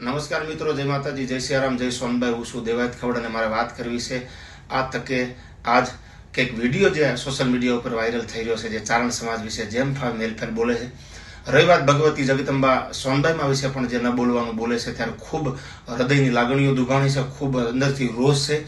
નમસ્કાર મિત્રો, જય માતાજી, જય સિયારામ, જય સોનભાઈ. હું છું દેવાયત ખવડ અને મારે વાત કરવી છે આ તકે આજ કંઈક વિડીયો જે સોશિયલ મીડિયા ઉપર વાયરલ થઈ રહ્યો છે, જે ચારણ સમાજ વિશે જેમ ફાવે મેલફેર બોલે છે. રહી વાત ભગવતી જગદંબા સોનભાઈમાં વિશે પણ જે ન બોલવાનું બોલે છે, ત્યારે ખૂબ હૃદયની લાગણીઓ દુભાણી છે, ખૂબ અંદરથી રોષ છે.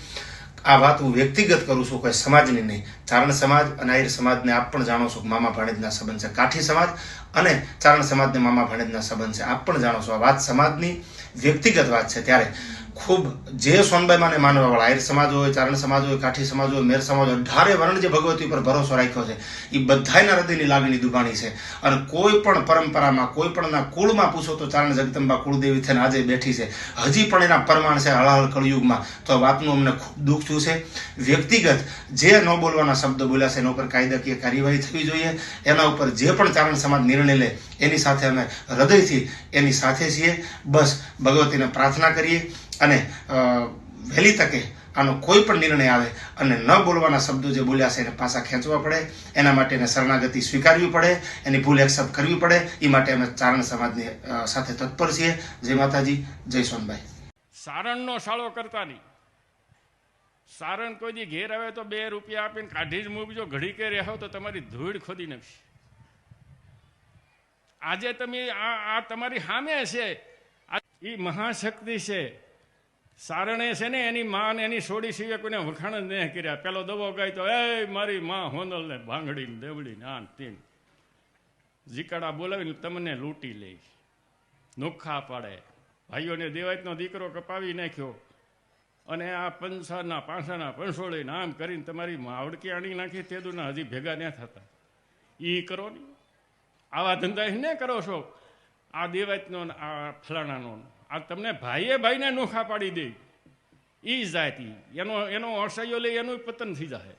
આ વાત હું વ્યક્તિગત કરું છું, કોઈ સમાજની નહીં. ચારણ સમાજ અને આહિર સમાજને આપ પણ જાણો છો કે મામા ભાણેજના સંબંધ છે. કાઠી સમાજ અને ચારણ સમાજને મામા ભાણેજના સંબંધ છે, આપ પણ જાણો છો. આ વાત સમાજની વ્યક્તિગત વાત છે. ત્યારે ખૂબ જે સોનબાઈમાને માનવાવાળા આહિર સમાજ હોય, ચારણ સમાજ હોય, કાઠી સમાજ હોય, મેર સમાજ હોય, 18 વર્ણ જે ભગવતી ઉપર ભરોસો રાખ્યો છે, એ બધાયના હૃદયની લાગણી દુભાણી છે. અને કોઈ પણ પરંપરામાં, કોઈ પણના કુળમાં પૂછો તો ચારણ જગદંબા કુળદેવી થઈને આજે બેઠી છે. હજી પણ એના પ્રમાણ છે હળહળ કળયુગમાં. તો આ વાતનું અમને ખૂબ દુઃખ થયું છે. વ્યક્તિગત જે ન બોલવાના શબ્દો બોલ્યા છે એના ઉપર કાયદાકીય કાર્યવાહી થવી જોઈએ. એના ઉપર જે પણ ચારણ સમાજ નિર્ણય લે એની સાથે અમે હૃદયથી એની સાથે છીએ. બસ ભગવતીને પ્રાર્થના કરીએ અને વહેલી તકે આનો કોઈ પણ નિર્ણય આવે અને ન બોલવાના શબ્દો જે બોલ્યા છે એને પાછા ખેંચવા પડે, એના માટે એને શરણાગતિ સ્વીકારવી પડે, એની ભૂલ એક્સેપ્ટ કરવી પડે. એ માટે અમે ચારણ સમાજની સાથે તત્પર છીએ. જય માતાજી, જય સોનભાઈ. સારણનો સાળો કરતા નહીં. સારણ કોઈ દી ઘેર આવે તો 2 રૂપિયા આપીને કાઢી જ મૂકજો. ઘડી કે રહેવો તો તમારી ધૂળ ખોદી નાખશે. આજે તમે આ તમારી સામે છે, એ મહાશક્તિ છે. સારણે છે ને એની માં ને એની સોડી સિવાય કોઈને વખાણ જ નહીં કર્યા. પેલો દવો ગાય તો એ મારી માં હોનલ ને ભાંગડી ને દેવડી ને આન તીન જીકાડા બોલાવીને તમને લૂંટી લે, નોખા પાડે. ભાઈઓને દેવાયતનો દીકરો કપાવી નાખ્યો અને આ પંસાના પાંસાના પંસોળીને આમ કરીને તમારી માવડકી આણી નાખી. તેદુના હજી ભેગા ન થતા. એ કરો ને, આવા ધંધા ને કરો છો. આ દેવાયતનો આ ફલાણાનો આ તમને ભાઈએ ભાઈને નોખા પાડી દે. એ જાતિ એનો અસહ્યો લઈ એનું પતન થઈ જાય.